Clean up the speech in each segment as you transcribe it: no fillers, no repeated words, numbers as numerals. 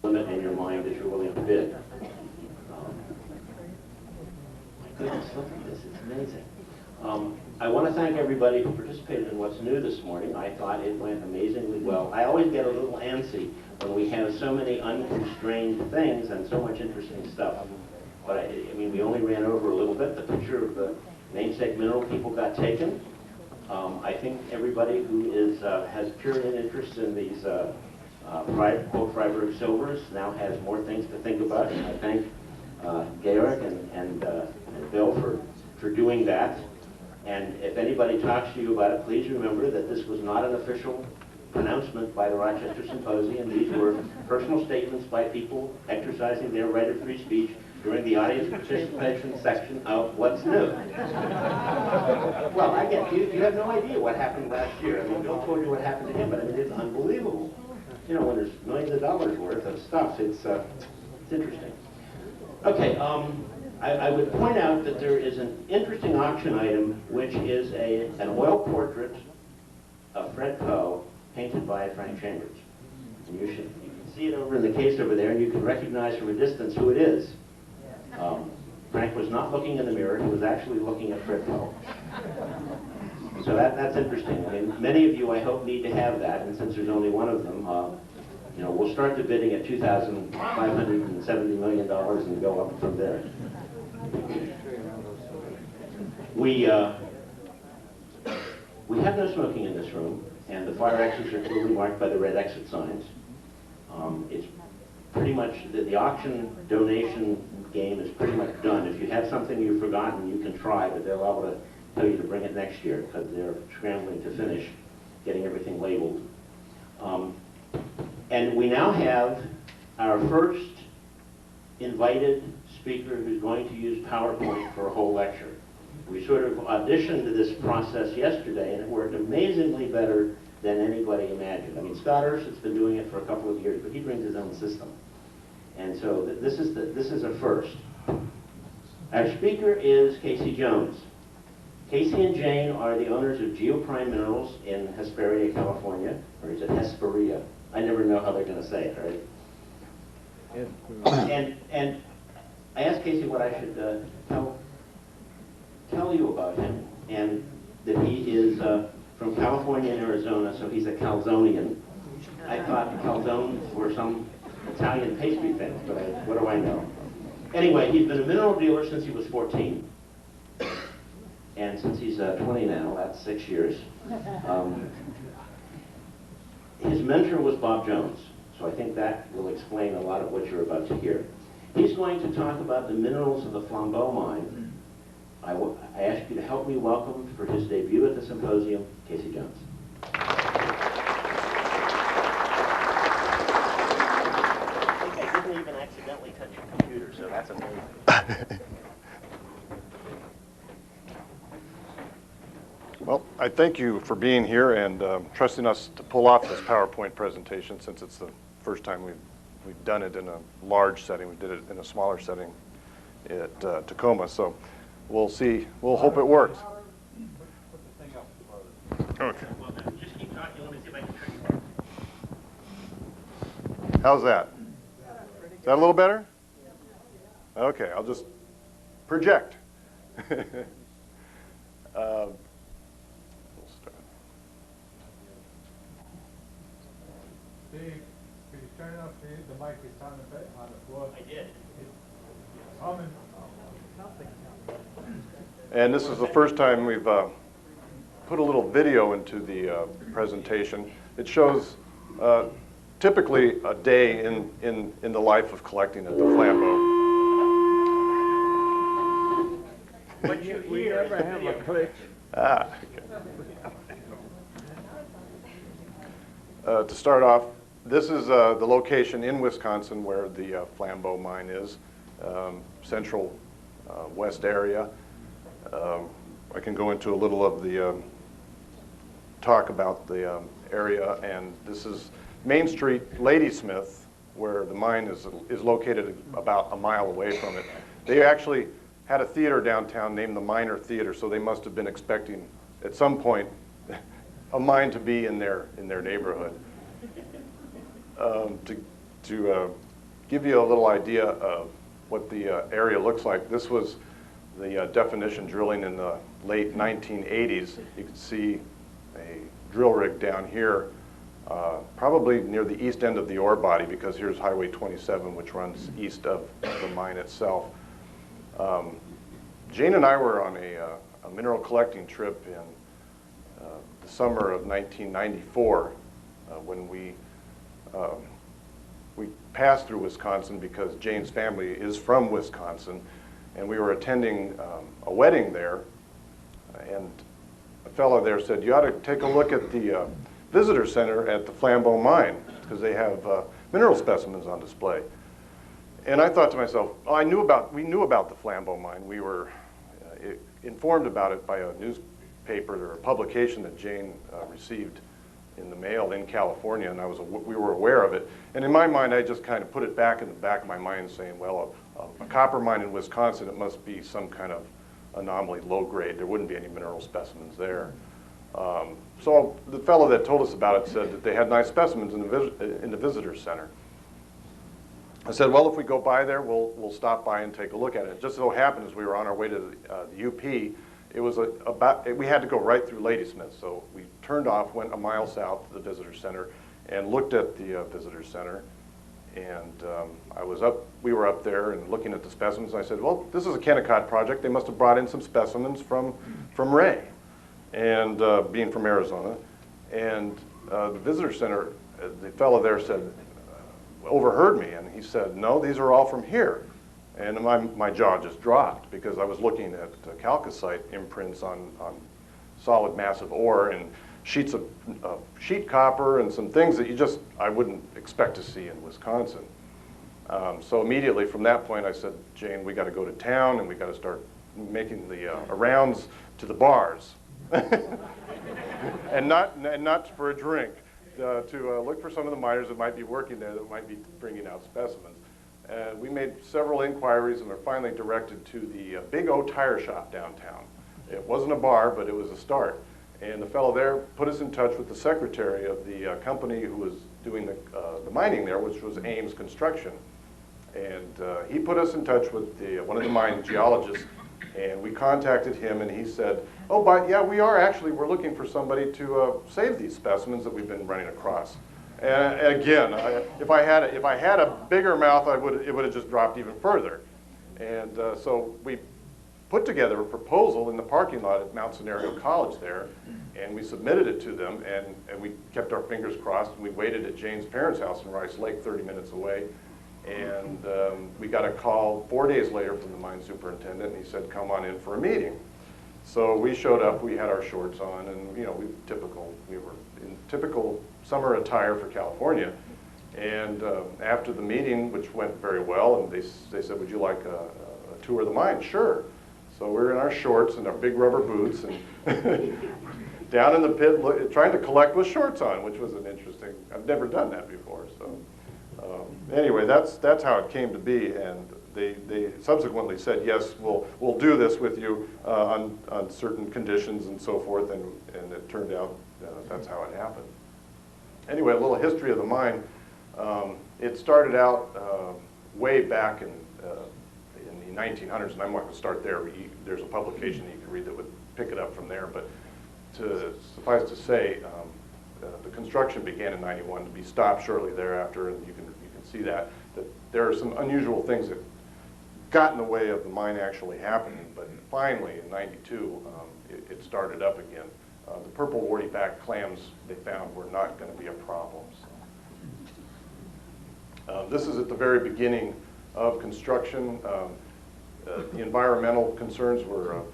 limit in your mind that you're willing to bid. My goodness, look at this, it's amazing. I want to thank everybody who participated in What's New this morning. I thought it went amazingly well. I always get a little antsy when we have so many unconstrained things and so much interesting stuff. But I mean, we only ran over a little bit. The picture of the namesake mineral people got taken. I think everybody who has pure interest in these quote Freiberg silvers now has more things to think about. And I thank Georg and Bill for doing that. And if anybody talks to you about it, please remember that this was not an official pronouncement by the Rochester Symposium. These were personal statements by people exercising their right of free speech during the audience participation section of What's New. Well, I get you have no idea what happened last year. I mean, Bill told you what happened to him, but I mean, it's unbelievable. You know, when there's millions of dollars worth of stuff, it's interesting. Okay, I would point out that there is an interesting auction item, which is an oil portrait of Fred Poe painted by Frank Chambers. And you can see it over in the case over there, and you can recognize from a distance who it is. Frank was not looking in the mirror, he was actually looking at Fred Poe. So that's interesting. I mean, many of you, I hope, need to have that, and since there's only one of them, you know, we'll start the bidding at $2,570 million and go up from there. We have no smoking in this room, and the fire exits are clearly marked by the red exit signs. It's pretty much, the auction donation game is pretty much done. If you have something you've forgotten, you can try, but they're liable to tell you to bring it next year because they're scrambling to finish getting everything labeled. And we now have our first invited speaker who's going to use PowerPoint for a whole lecture. We sort of auditioned this process yesterday, and it worked amazingly better than anybody imagined. I mean, Scott Ursu's been doing it for a couple of years, but he brings his own system. And so this is a first. Our speaker is Casey Jones. Casey and Jane are the owners of Geoprime Minerals in Hesperia, California. Or is it Hesperia? I never know how they're going to say it, right? And I asked Casey what I should tell you about him, and that he is from California and Arizona, so he's a Calzonian. I thought calzones were some Italian pastry thing, but what do I know? Anyway, he's been a mineral dealer since he was 14. And since he's 20 now, that's 6 years. His mentor was Bob Jones, so I think that will explain a lot of what you're about to hear. He's going to talk about the minerals of the Flambeau mine. I ask you to help me welcome, for his debut at the symposium, Casey Jones. I didn't even accidentally touch your computer, so that's amazing. Well, I thank you for being here and trusting us to pull off this PowerPoint presentation, since it's the first time we've done it in a large setting. We did it in a smaller setting at Tacoma, so we'll see. We'll hope it works. Okay. Well, just keep talking. Let me see if I can trick you. How's that? Is that a little better? Okay, I'll just project. Steve, could you turn off the mic is on the floor? I did. It's humming. And this is the first time we've put a little video into the presentation. It shows typically a day in the life of collecting at the Flambeau. What you We hear never is have video. a glitch. Ah, okay. To start off, this is the location in Wisconsin where the Flambeau mine is, central west area. I can go into a little of the talk about the area, and this is Main Street, Ladysmith, where the mine is located about a mile away from it. They actually had a theater downtown named the Miner Theater, so they must have been expecting at some point a mine to be in their neighborhood. To give you a little idea of what the area looks like, this was the definition drilling in the late 1980s. You can see a drill rig down here, probably near the east end of the ore body, because here's Highway 27, which runs east of the mine itself. Jane and I were on a mineral collecting trip in the summer of 1994 when we passed through Wisconsin because Jane's family is from Wisconsin, and we were attending a wedding there, and a fellow there said, you ought to take a look at the visitor center at the Flambeau mine, because they have mineral specimens on display. And I thought to myself, oh, we knew about the Flambeau mine. We were informed about it by a newspaper or a publication that Jane received in the mail in California, and we were aware of it. And in my mind, I just kind of put it back in the back of my mind saying, well, a copper mine in Wisconsin, it must be some kind of anomaly, low grade. There wouldn't be any mineral specimens there. So the fellow that told us about it said that they had nice specimens in the visitor center. I said, well, if we go by there, we'll stop by and take a look at it. It just so happened as we were on our way to the UP, it was we had to go right through Ladysmith, so we turned off, went a mile south to the visitor center, and looked at the visitor center. And we were up there and looking at the specimens. And I said, well, this is a Kennecott project. They must have brought in some specimens from Ray, and being from Arizona. And the visitor center, the fellow there said, overheard me, and he said, no, these are all from here. And my jaw just dropped, because I was looking at chalcocite imprints on solid massive ore and sheets of sheet copper and some things that I wouldn't expect to see in Wisconsin. So immediately from that point I said, Jane, we got to go to town and we got to start making the rounds to the bars. and not for a drink, to look for some of the miners that might be working there that might be bringing out specimens. We made several inquiries and were finally directed to the Big O Tire Shop downtown. It wasn't a bar, but it was a start. And the fellow there put us in touch with the secretary of the company who was doing the mining there, which was Ames Construction. And he put us in touch with one of the mine geologists, and we contacted him, and he said, oh, but yeah, we're looking for somebody to save these specimens that we've been running across. And again, if I had a bigger mouth, it would have just dropped even further. And so we put together a proposal in the parking lot at Mount Scenario College there, and we submitted it to them, and we kept our fingers crossed, and we waited at Jane's parents' house in Rice Lake, 30 minutes away. And we got a call 4 days later from the mine superintendent, and he said, come on in for a meeting. So we showed up, we had our shorts on, and we were in typical summer attire for California. And after the meeting, which went very well, and they said, would you like a tour of the mine? Sure. So we're in our shorts and our big rubber boots and down in the pit trying to collect with shorts on, which was an interesting, I've never done that before. So anyway, that's how it came to be, and they subsequently said, yes, we'll do this with you on certain conditions and so forth, and it turned out that's how it happened. Anyway, a little history of the mine. It started out way back in the 1900s, and I'm not going to start there. There's a publication you can read that would pick it up from there, but to suffice to say, the construction began in '91 to be stopped shortly thereafter, and you can see that there are some unusual things that got in the way of the mine actually happening, but finally in '92 it started up again. The purple warty back clams they found were not going to be a problem. So. This is at the very beginning of construction. The environmental concerns were of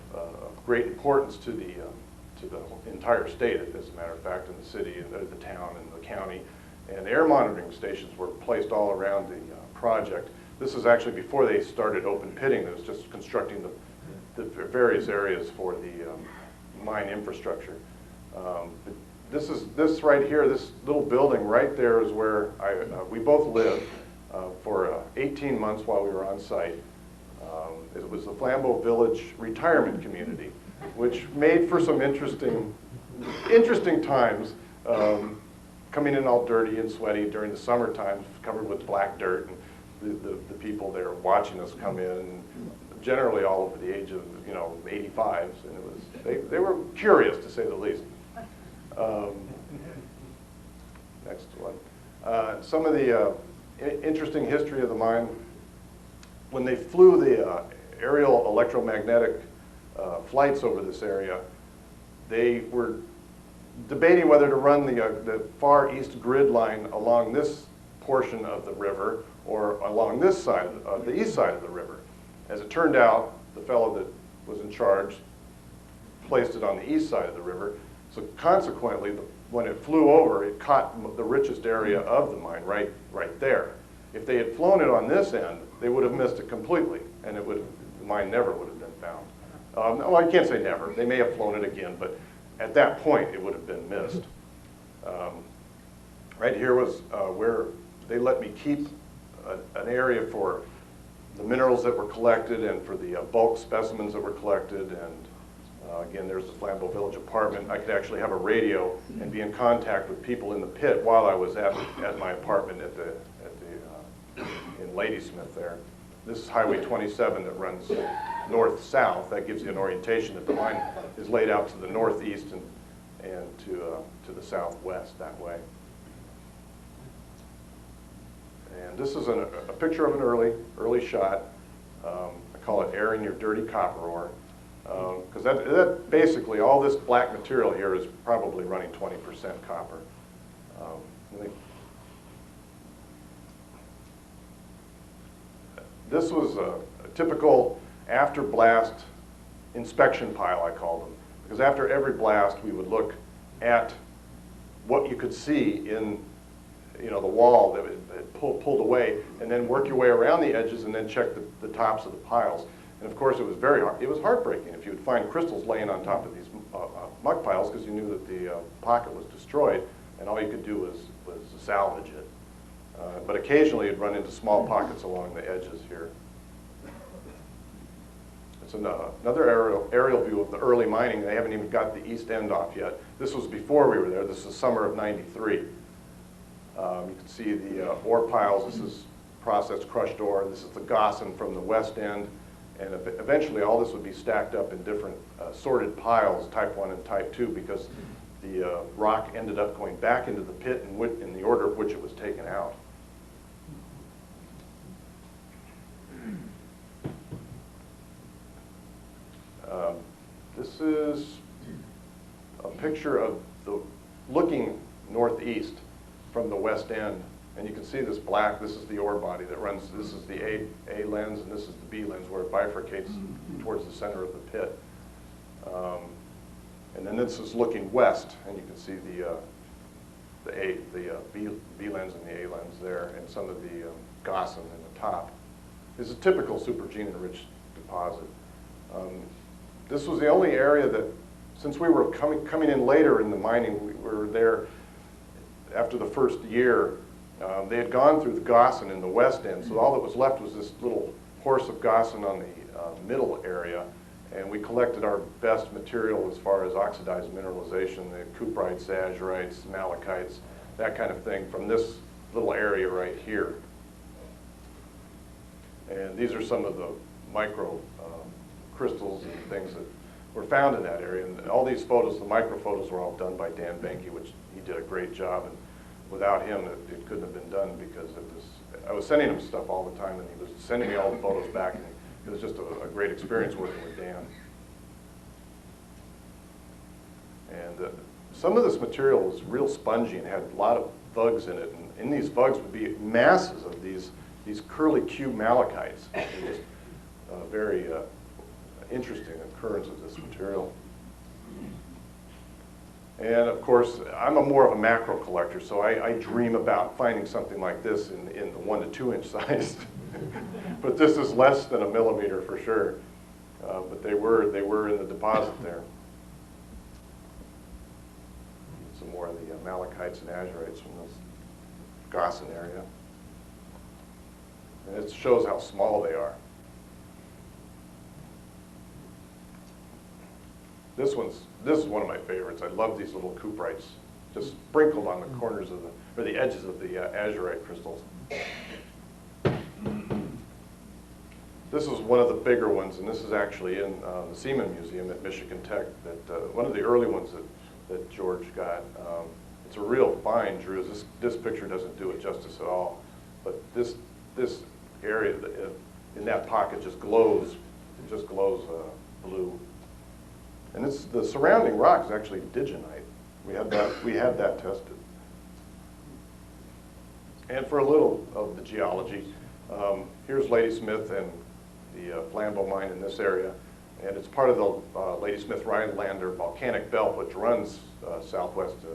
great importance to the entire state, as a matter of fact, in the city, and the town, and the county. And air monitoring stations were placed all around the project. This is actually before they started open pitting. It was just constructing the various areas for the mine infrastructure. This right here, this little building right there is where we both lived for 18 months while we were on site. It was the Flambeau Village retirement community, which made for some interesting times, coming in all dirty and sweaty during the summertime, covered with black dirt. the people there watching us come in, generally all over the age of 85s, and it was they were curious to say the least. Next one. Some of the interesting history of the mine. When they flew the aerial electromagnetic flights over this area, they were debating whether to run the far east grid line along this portion of the river or along this side of the east side of the river. As it turned out, the fellow that was in charge placed it on the east side of the river. So consequently, when it flew over, it caught the richest area of the mine right there. If they had flown it on this end, they would have missed it completely, and the mine never would have been found. Well, I can't say never. They may have flown it again, but at that point, it would have been missed. Right here was where they let me keep an area for the minerals that were collected and for the bulk specimens that were collected. And again, there's the Flambeau Village apartment. I could actually have a radio and be in contact with people in the pit while I was at my apartment in Ladysmith there. This is Highway 27 that runs north-south. That gives you an orientation that the mine is laid out to the northeast and to the southwest that way. And this is a picture of an early shot. I call it airing your dirty copper ore, because that basically, all this black material here is probably running 20% copper. This was a typical after blast inspection pile, I call them, because after every blast we would look at what you could see in the wall that had pulled away, and then work your way around the edges and then check the tops of the piles. And of course it was heartbreaking if you would find crystals laying on top of these muck piles, because you knew that the pocket was destroyed and all you could do was salvage it. But occasionally you'd run into small pockets along the edges here. It's another aerial view of the early mining. They haven't even got the east end off yet. This was before we were there. This is summer of '93. You can see the ore piles. This is processed crushed ore. This is the gossan from the west end. And eventually all this would be stacked up in different sorted piles, type 1 and type 2, because the rock ended up going back into the pit in the order of which it was taken out. This is a picture of looking northeast from the west end, and you can see this black. This is the ore body that runs. This is the A lens, and this is the B lens, where it bifurcates towards the center of the pit. And then this is looking west, and you can see the B lens and the A lens there, and some of the gossan in the top. This is a typical supergene-enriched deposit. This was the only area that, since we were coming in later in the mining, we were there after the first year. They had gone through the gossan in the west end, so all that was left was this little horse of gossan on the middle area, and we collected our best material as far as oxidized mineralization, the cuprites, azurites, malachites, that kind of thing, from this little area right here. And these are some of the micro crystals and things that were found in that area. And all these photos, the micro photos, were all done by Dan Benke, which he did a great job. And without him, it couldn't have been done, because I was sending him stuff all the time, and he was sending me all the photos back. And it was just a great experience working with Dan. And some of this material was real spongy and had a lot of vugs in it. And in these vugs would be masses of these curly Q malachites. Just very interesting occurrence of this material. And of course, I'm more of a macro collector, so I dream about finding something like this in the 1 to 2 inch size. But this is less than a millimeter for sure. But they were in the deposit there. Some more of the malachites and azurites from this gossan area. And it shows how small they are. This is one of my favorites. I love these little cuprites, just sprinkled on the corners of or the edges of the azurite crystals. This is one of the bigger ones, and this is actually in the Seaman Museum at Michigan Tech, that one of the early ones that George got. It's a real find, Drew. This picture doesn't do it justice at all, but this area in that pocket just glows. It just glows blue. And the surrounding rock is actually digenite. We had that tested. And for a little of the geology, here's Ladysmith and the Flambeau mine in this area, and it's part of the Ladysmith-Rhinelander volcanic belt, which runs southwest to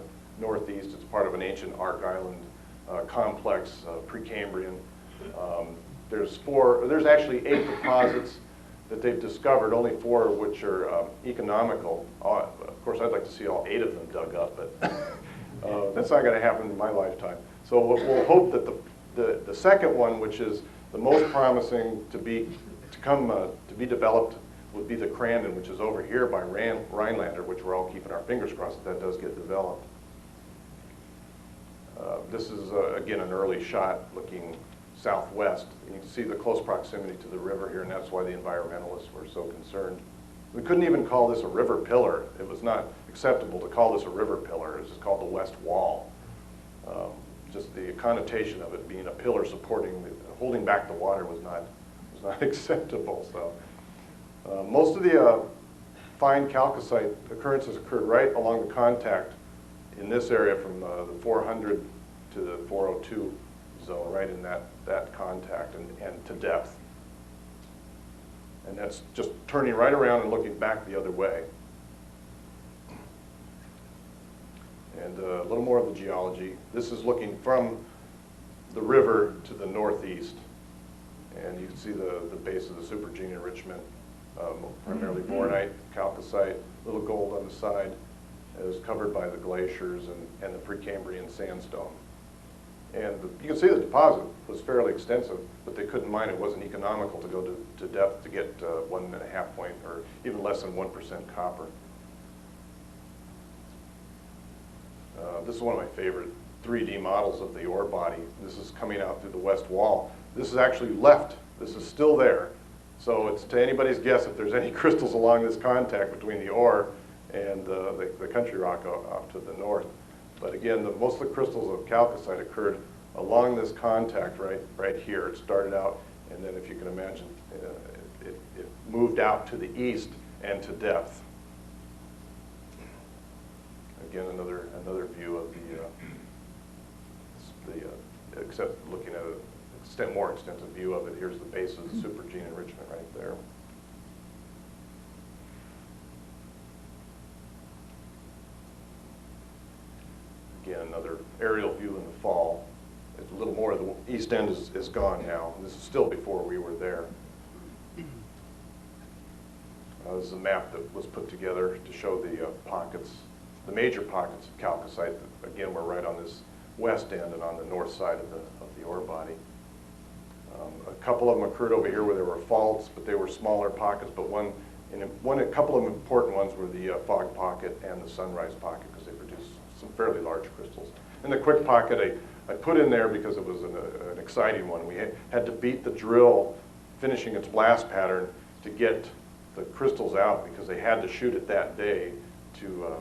northeast. It's part of an ancient Ark Island complex, Precambrian. There's actually 8 deposits that they've discovered, only 4 of which are economical. Of course, I'd like to see all 8 of them dug up, but that's not going to happen in my lifetime. So we'll hope that the second one, which is the most promising to be developed, would be the Crandon, which is over here by Rhinelander, which we're all keeping our fingers crossed that does get developed. This is, again, an early shot looking southwest. And you can see the close proximity to the river here, and that's why the environmentalists were so concerned. We couldn't even call this a river pillar. It was not acceptable to call this a river pillar. It was just called the West Wall. Just the connotation of it being a pillar holding back the water was not acceptable. So most of the fine chalcocite occurrences occurred right along the contact in this area from the 400 to the 402 zone, right in that contact and to depth. And that's just turning right around and looking back the other way. And a little more of the geology. This is looking from the river to the northeast. And you can see the base of the supergene enrichment, primarily bornite, chalcocite, little gold on the side. It was covered by the glaciers and the Precambrian sandstone. And you can see the deposit was fairly extensive, but they couldn't mine it. It wasn't economical to go to depth to get 1.5 point or even less than 1% copper. This is one of my favorite 3D models of the ore body. This is coming out through the west wall. This is actually left. This is still there. So it's to anybody's guess if there's any crystals along this contact between the ore and the country rock off to the north. But again, most of the crystals of chalcocite occurred along this contact right here. It started out, and then if you can imagine, it moved out to the east and to depth. Again, another view of except looking at a more extensive view of it. Here's the base of the supergene enrichment right there. Again, another aerial view in the fall. It's a little more of the east end is gone now. This is still before we were there. This is a map that was put together to show the pockets, the major pockets of chalcocite. That, again, we're right on this west end and on the north side of the ore body. A couple of them occurred over here where there were faults, but they were smaller pockets. But a couple of important ones were the fog pocket and the sunrise pocket, because they produced some fairly large crystals. And the quick pocket I put in there because it was an exciting one. We had to beat the drill finishing its blast pattern to get the crystals out, because they had to shoot it that day to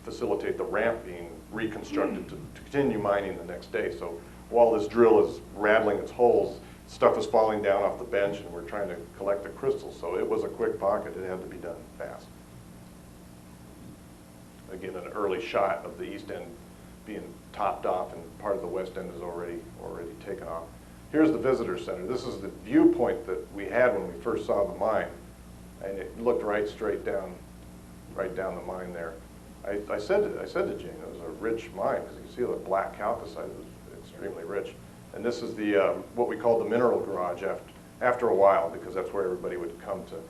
facilitate the ramp being reconstructed to continue mining the next day. So while this drill is rattling its holes, stuff is falling down off the bench, and we're trying to collect the crystals. So it was a quick pocket. It had to be done fast. Again, an early shot of the east end being topped off, and part of the west end is already taken off. Here's the visitor center. This is the viewpoint that we had when we first saw the mine, and it looked right down the mine there. I said to Jane, it was a rich mine, because you can see the black chalcocite was extremely rich. And this is the what we call the mineral garage after a while, because that's where everybody would come to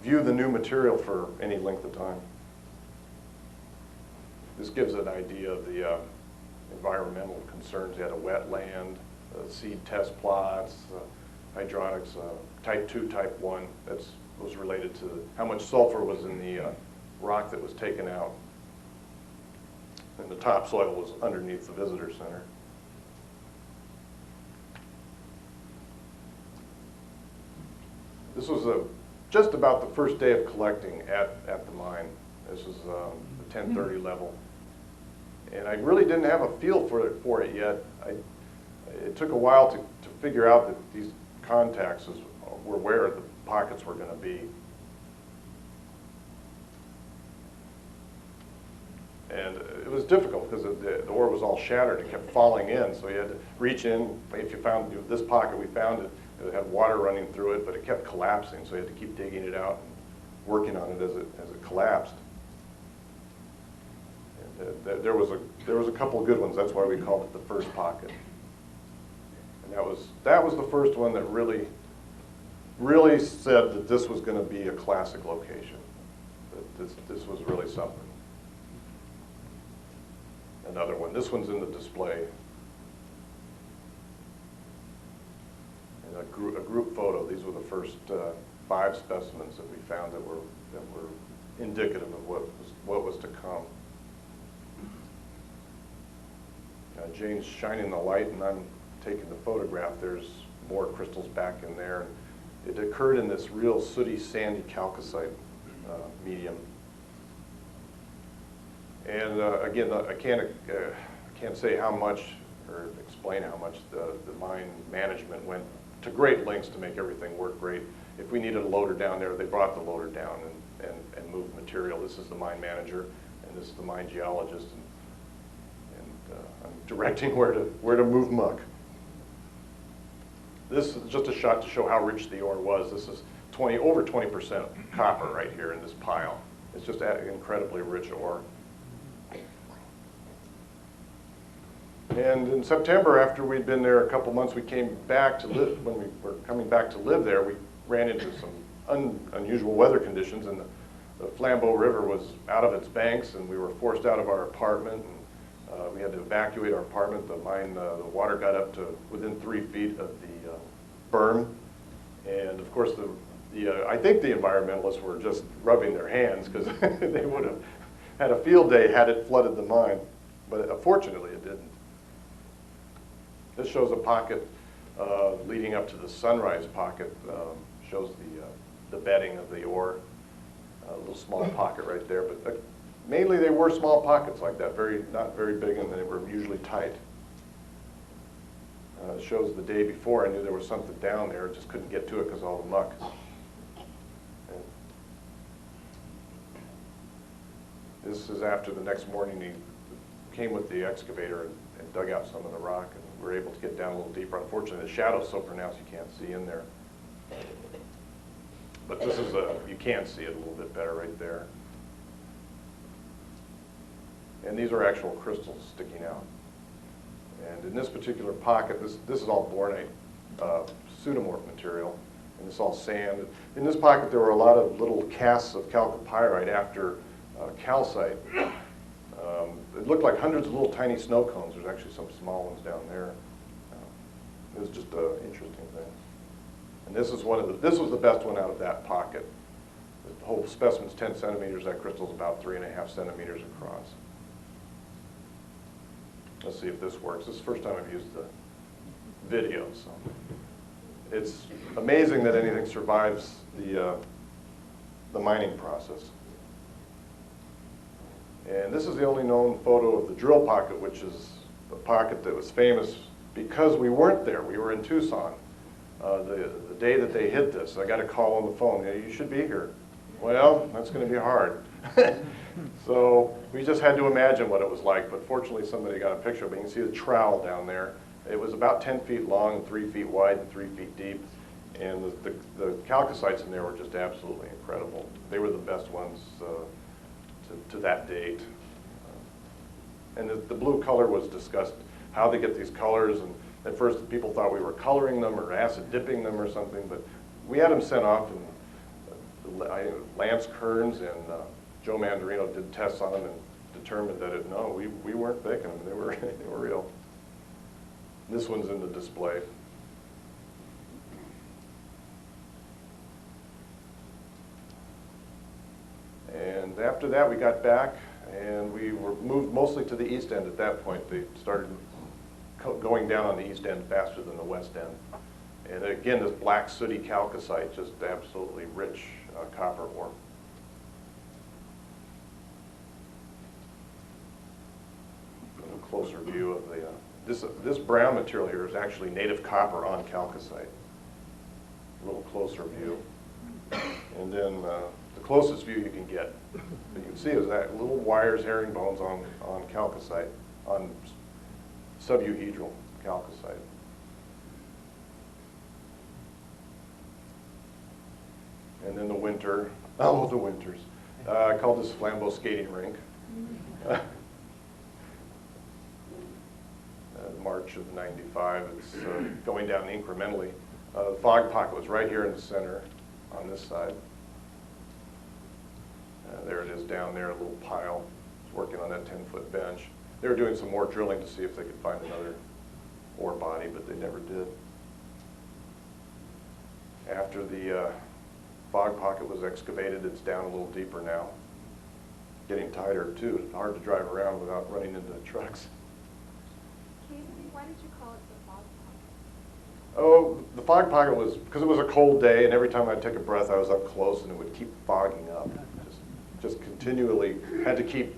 view the new material for any length of time. This gives an idea of the environmental concerns. You had a wetland, seed test plots, hydronics, type 2, type 1. That was related to how much sulfur was in the rock that was taken out. And the topsoil was underneath the visitor center. This was just about the first day of collecting at the mine. This was the 1030 level. And I really didn't have a feel for it yet. It took a while to figure out that these contacts were where the pockets were going to be. And it was difficult because the ore was all shattered. It kept falling in, so you had to reach in. If you found this pocket, we found it. It had water running through it, but it kept collapsing, so you had to keep digging it out and working on it as it collapsed. And there was a couple of good ones. That's why we called it the first pocket. And that was the first one that really said that this was going to be a classic location. That this was really something. Another one. This one's in the display. And a group photo. These were the first 5 specimens that we found that were indicative of what was to come. Jane's shining the light, and I'm taking the photograph. There's more crystals back in there. It occurred in this real sooty, sandy chalcocite medium. And again, I can't say how much or explain how much the mine management went to great lengths to make everything work great. If we needed a loader down there, they brought the loader down and moved material. This is the mine manager, and this is the mine geologist, and I'm directing where to move muck. This is just a shot to show how rich the ore was. This is over 20% copper right here in this pile. It's just incredibly rich ore. And in September, after we'd been there a couple months, we came back to live. When we were coming back to live there, we ran into some unusual weather conditions, and the Flambeau River was out of its banks, and we were forced out of our apartment. And we had to evacuate our apartment. The water got up to within 3 feet of the berm, and of course, I think the environmentalists were just rubbing their hands because they would have had a field day had it flooded the mine, but fortunately, it didn't. This shows a pocket leading up to the Sunrise pocket. Shows the bedding of the ore. A little small pocket right there, but mainly they were small pockets like that, not very big, and they were usually tight. It shows the day before. I knew there was something down there, just couldn't get to it because of all the muck. And this is after the next morning he came with the excavator and dug out some of the rock, and we were able to get down a little deeper. Unfortunately, the shadow's so pronounced you can't see in there. But this is you can see it a little bit better right there. And these are actual crystals sticking out. And in this particular pocket, this is all bornite, pseudomorph material, and it's all sand. In this pocket, there were a lot of little casts of chalcopyrite after calcite. It looked like hundreds of little tiny snow cones. There's actually some small ones down there. It was just an interesting thing. And this is this was the best one out of that pocket. The whole specimen's 10 centimeters. That crystal's about 3.5 centimeters across. Let's see if this works. This is the first time I've used the video, so it's amazing that anything survives the mining process. And this is the only known photo of the drill pocket, which is the pocket that was famous because we weren't there. We were in Tucson the day that they hit this. I got a call on the phone. "Yeah, you should be here." Well, that's going to be hard. So we just had to imagine what it was like, but fortunately somebody got a picture of it. You can see the trowel down there. It was about 10 feet long, 3 feet wide, and 3 feet deep. And the chalcocites in there were just absolutely incredible. They were the best ones to that date. And the blue color was discussed, how they get these colors. And at first people thought we were coloring them or acid dipping them or something, but we had them sent off, and Lance Kearns and Joe Mandarino did tests on them and determined that no, we weren't faking them. They were real. This one's in the display. And after that, we got back, and we were moved mostly to the east end at that point. They started going down on the east end faster than the west end. And again, this black sooty chalcocite, just absolutely rich copper ore. A closer view of the, this brown material here is actually native copper on chalcocite. A little closer view. And then the closest view you can get, that you can see is that little wires, herringbones on chalcocite, on subeuhedral chalcocite. And then the winter, oh, the winters. I call this Flambeau skating rink. March of '95, it's going down incrementally. The fog pocket was right here in the center on this side. There it is down there, a little pile. It's working on that 10-foot bench. They were doing some more drilling to see if they could find another ore body, but they never did. After the fog pocket was excavated, it's down a little deeper now. Getting tighter too. It's hard to drive around without running into trucks. Casey, why did you call it the fog pocket? Oh, the fog pocket was, because it was a cold day, and every time I'd take a breath, I was up close, and it would keep fogging up. Just continually had to keep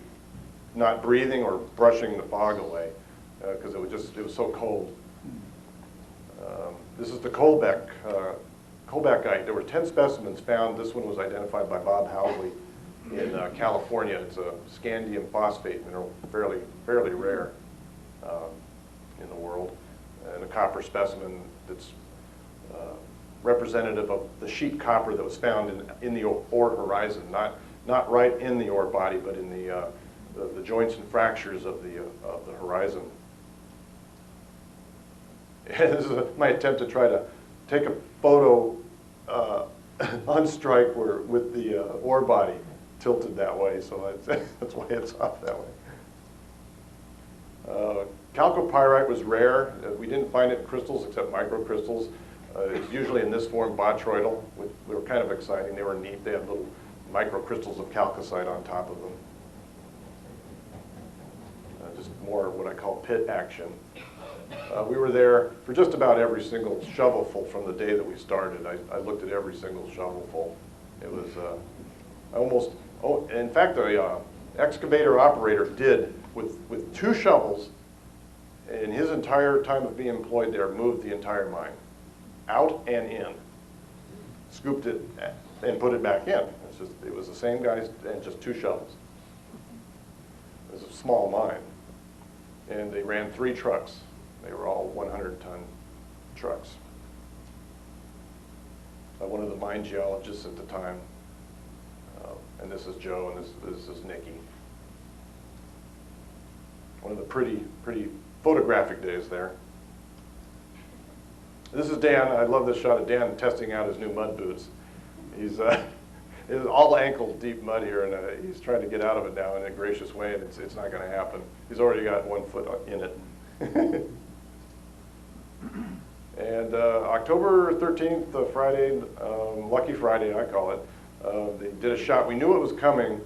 not breathing or brushing the fog away, because it was so cold. This is the Colbeckite. There were 10 specimens found. This one was identified by Bob Housley in California. It's a scandium phosphate mineral, fairly rare in the world, and a copper specimen that's representative of the sheet copper that was found in the ore horizon, not right in the ore body, but in the joints and fractures of the horizon. And this is my attempt to try to take a photo on strike with the ore body tilted that way, so that's why it's off that way. Chalcopyrite was rare. We didn't find it in crystals except microcrystals. It's usually in this form, botryoidal, which were kind of exciting. They were neat. They had little microcrystals of chalcocite on top of them. Just more what I call pit action. We were there for just about every single shovelful from the day that we started. I looked at every single shovelful. It was in fact, the excavator operator did, with 2 shovels, in his entire time of being employed there, moved the entire mine, out and in, scooped it and put it back in. It was the same guys and just 2 shovels. It was a small mine, and they ran 3 trucks. They were all 100-ton trucks. One of the mine geologists at the time, and this is Joe, and this is Nikki. One of the pretty photographihic days there. This is Dan. I love this shot of Dan testing out his new mud boots. He's it's all ankle deep mud here, and he's trying to get out of it now in a gracious way, and it's not going to happen. He's already got 1 foot in it. And October 13th, Friday, Lucky Friday I call it, they did a shot. We knew it was coming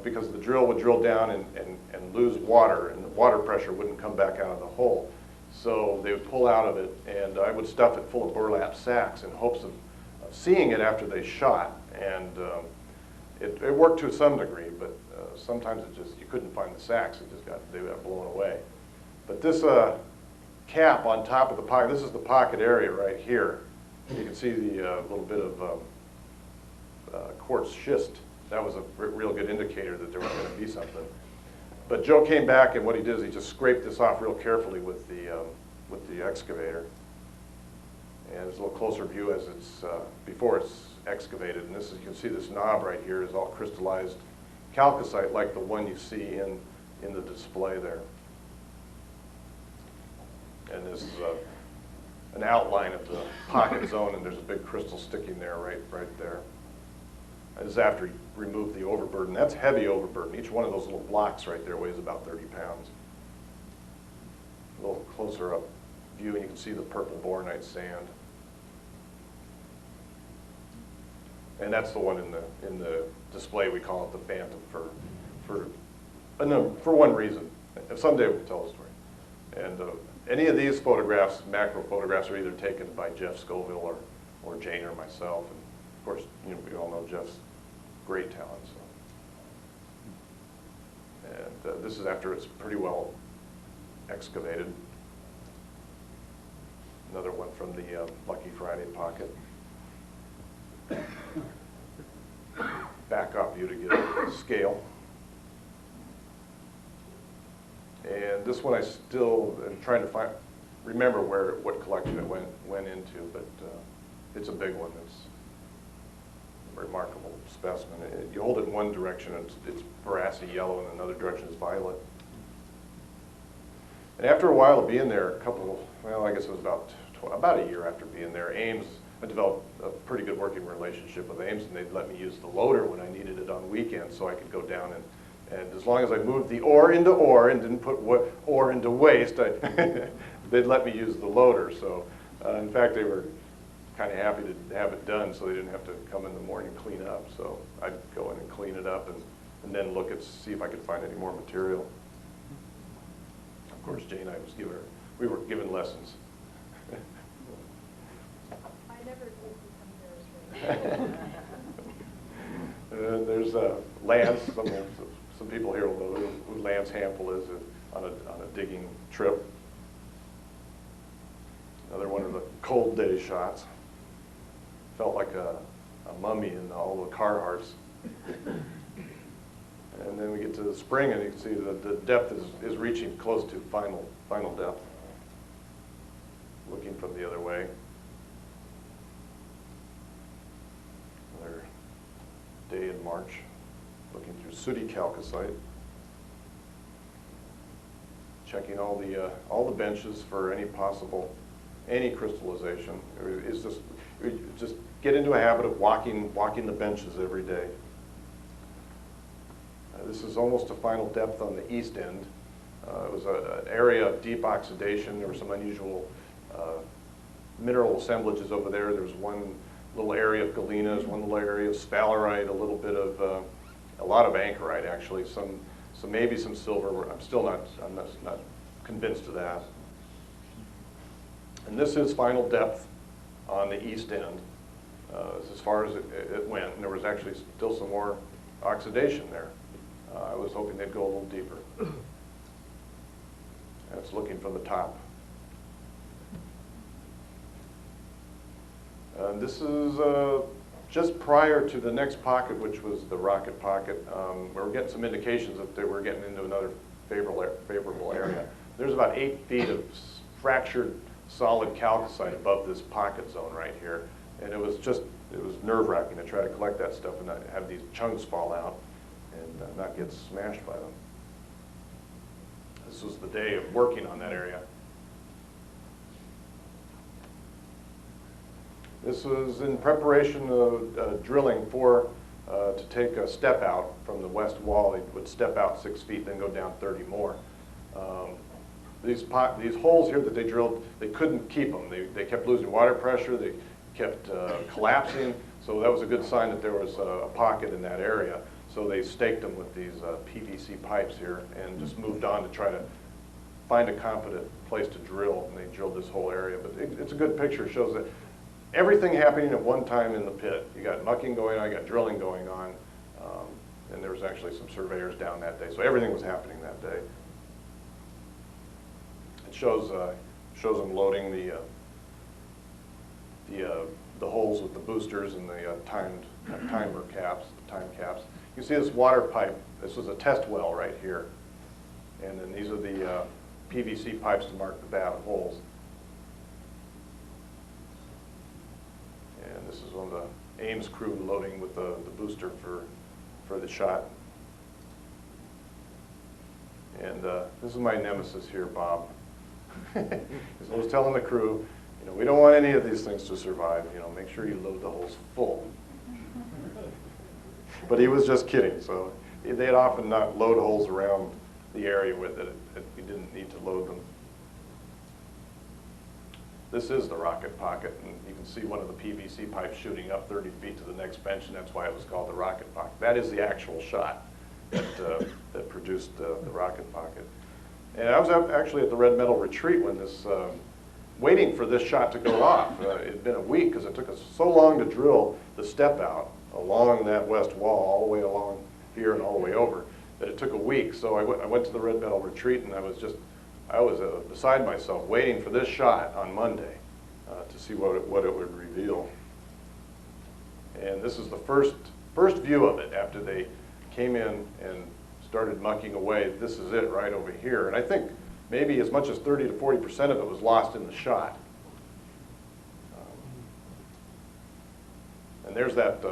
because the drill would drill down and lose water, and the water pressure wouldn't come back out of the hole. So they would pull out of it, and I would stuff it full of burlap sacks in hopes of seeing it after they shot. And it worked to some degree, but sometimes you couldn't find the sacks. They got blown away. But this cap on top of the pocket, this is the pocket area right here. You can see the little bit of quartz schist. That was a real good indicator that there was going to be something. But Joe came back, and what he did is he just scraped this off real carefully with the excavator. And it's a little closer view as it's before it's excavated. And this is, you can see this knob right here is all crystallized chalcocite, like the one you see in the display there. And this is an outline of the pocket zone, and there's a big crystal sticking there, right there. This is after you remove the overburden. That's heavy overburden. Each one of those little blocks right there weighs about 30 pounds. A little closer up view, and you can see the purple boronite sand. And that's the one in the display. We call it the Phantom for one reason. Someday we can tell the story. And any of these photographs, macro photographs, are either taken by Jeff Scoville or Jane or myself. And of course, we all know Jeff's great talent. So. And this is after it's pretty well excavated. Another one from the Lucky Friday pocket. Back up view to get a scale. And this one I still am trying to remember what collection it went into, but it's a big one. It's a remarkable specimen. You hold it in one direction, it's brassy yellow, and another direction is violet. And after a while of being there, I guess it was about a year after being there, I developed a pretty good working relationship with Ames, and they'd let me use the loader when I needed it on weekends, so I could go down and as long as I moved the ore into ore and didn't put ore into waste, they'd let me use the loader. So, in fact, they were kind of happy to have it done, so they didn't have to come in the morning and clean up. So I'd go in and clean it up, and then see if I could find any more material. Of course, Jane and I we were given lessons. I never did become very There's Lance. Some people here will know who Lance Hampel is on a digging trip. Another one of the cold day shots. Felt like a mummy in all the Carhartts. And then we get to the spring, and you can see the depth is reaching close to final depth. Looking from the other way. Another day in March. Looking through sooty chalcocite, checking all the benches for any crystallization. It's just get into a habit of walking the benches every day. This is almost a final depth on the east end. It was an area of deep oxidation. There were some unusual mineral assemblages over there. There was one little area of galenas, one little area of sphalerite, a lot of anchorite actually, maybe some silver. I'm not convinced of that. And this is final depth on the east end, as far as it went, and there was actually still some more oxidation there. I was hoping they'd go a little deeper. That's looking from the top. This is just prior to the next pocket, which was the rocket pocket. We were getting some indications that they were getting into another favorable area. There's about 8 feet of fractured solid chalcocite above this pocket zone right here. And it was nerve-wracking to try to collect that stuff and not have these chunks fall out and not get smashed by them. This was the day of working on that area. This was in preparation of drilling to take a step out from the west wall. They would step out 6 feet, then go down 30 more. These holes here that they drilled, they couldn't keep them. They kept losing water pressure. They kept collapsing. So that was a good sign that there was a pocket in that area. So they staked them with these PVC pipes here and just moved on to try to find a competent place to drill. And they drilled this whole area. But it's a good picture. It shows that everything happening at one time in the pit. You got mucking going on, you got drilling going on, and there was actually some surveyors down that day. So everything was happening that day. It shows them loading the holes with the boosters and the time caps. You can see this water pipe. This was a test well right here, and then these are the PVC pipes to mark the bad holes. And this is one of the Ames crew loading with the booster for the shot. And this is my nemesis here, Bob. Because I was telling the crew, we don't want any of these things to survive. Make sure you load the holes full. But he was just kidding. So they'd often not load holes around the area with it. We didn't need to load them. This is the rocket pocket, and you can see one of the PVC pipes shooting up 30 feet to the next bench, and that's why it was called the rocket pocket. That is the actual shot that produced the rocket pocket. And I was actually at the Red Metal Retreat when this, waiting for this shot to go off. It had been a week because it took us so long to drill the step out along that west wall, all the way along here and all the way over, that it took a week. So I went to the Red Metal Retreat, and I was beside myself waiting for this shot on Monday to see what it would reveal. And this is the first view of it after they came in and started mucking away. This is it right over here. And I think maybe as much as 30 to 40% of it was lost in the shot. And there's that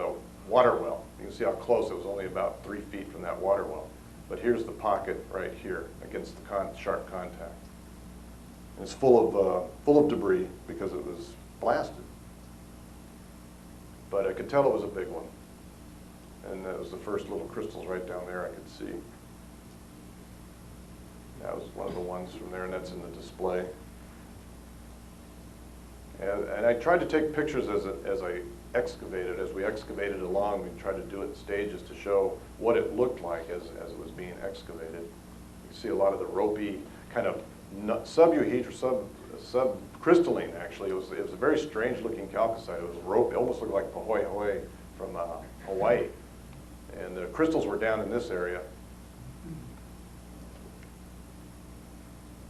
water well. You can see how close it was, only about 3 feet from that water well. But here's the pocket right here against the sharp contact. And it's full of debris because it was blasted. But I could tell it was a big one. And that was the first little crystals right down there I could see. That was one of the ones from there, and that's in the display. And I tried to take pictures as we excavated along. We tried to do it in stages to show what it looked like as it was being excavated. You can see a lot of the ropey kind of subcrystalline, actually. It was a very strange looking calcite. It was ropey, almost looked like Pahoe Hawaii from Hawaii. And the crystals were down in this area.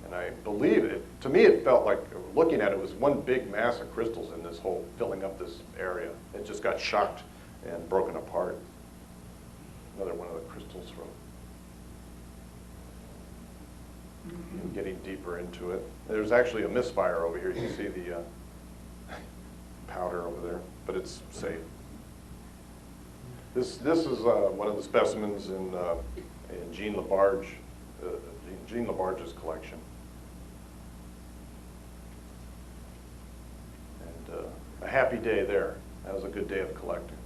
And I believe it, to me it felt like, looking at it, was one big mass of crystals in this hole, filling up this area. It just got shocked and broken apart. Another one of the crystals from getting deeper into it. There's actually a misfire over here. You can see the powder over there, but it's safe. This is one of the specimens in Jean Labarge's collection. And a happy day there. That was a good day of collecting.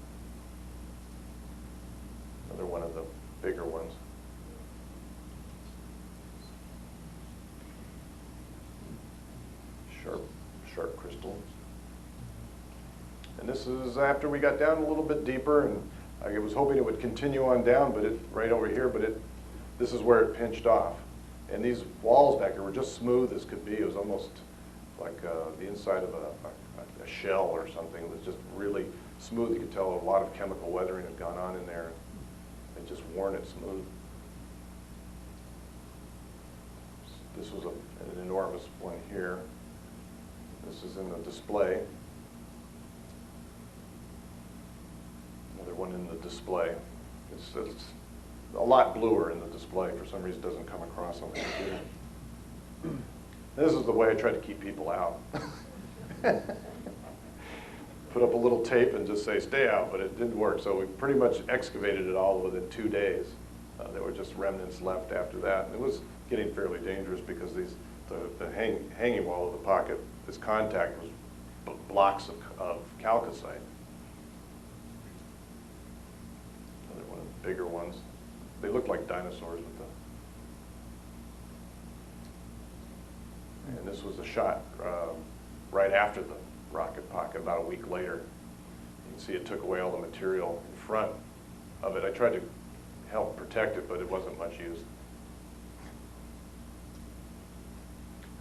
Another one of the bigger ones. Sharp crystal. And this is after we got down a little bit deeper, and I was hoping it would continue on down, but right over here, but this is where it pinched off. And these walls back here were just smooth as could be. It was almost like the inside of a shell or something. It was just really smooth. You could tell a lot of chemical weathering had gone on in there and just worn it smooth. This was an enormous one here. This is in the display. Another one in the display. It's a lot bluer in the display. For some reason, it doesn't come across on the computer. This is the way I try to keep people out. Put up a little tape and just say, stay out, but it didn't work. So we pretty much excavated it all within 2 days. There were just remnants left after that. And it was getting fairly dangerous because the hanging wall of the pocket, this contact was blocks of calcite. Another one of the bigger ones. They look like dinosaurs with and this was a shot right after the rocket pocket, about a week later. You can see it took away all the material in front of it. I tried to help protect it, but it wasn't much use.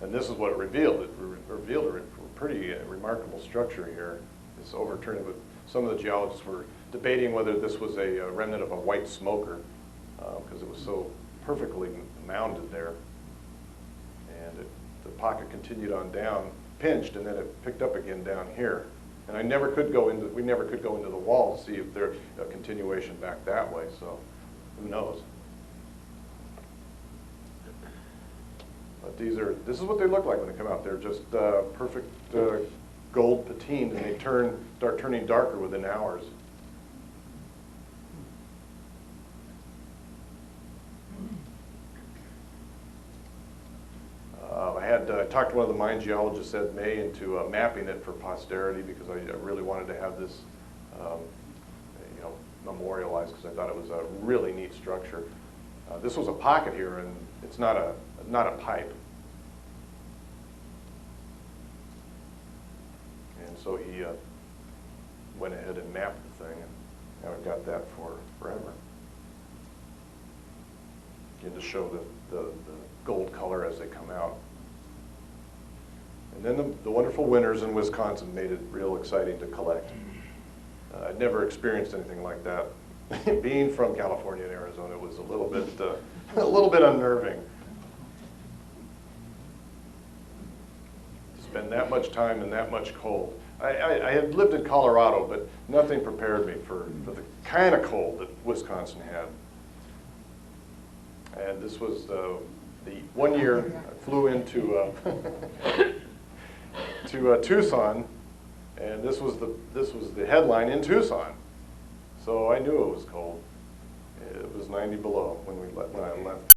And this is what it revealed. It revealed a pretty remarkable structure here. This overturning, but some of the geologists were debating whether this was a remnant of a white smoker because it was so perfectly mounded there. And the pocket continued on down, pinched, and then it picked up again down here. And we never could go into the wall to see if there's a continuation back that way, so who knows. But this is what they look like when they come out. They're just perfect gold patined, and they start turning darker within hours. I talked to one of the mine geologists, Ed May, into mapping it for posterity because I really wanted to have this memorialized because I thought it was a really neat structure. This was a pocket here, and it's not a pipe. And so he went ahead and mapped the thing, and now I've got that for forever. Again, to show the gold color as they come out. And then the wonderful winters in Wisconsin made it real exciting to collect. I'd never experienced anything like that. Being from California and Arizona, it was a little bit unnerving. To spend that much time in that much cold. I had lived in Colorado, but nothing prepared me for the kind of cold that Wisconsin had. And this was the 1 year I flew into to Tucson, and this was the headline in Tucson. So I knew it was cold. It was 90 below when I left.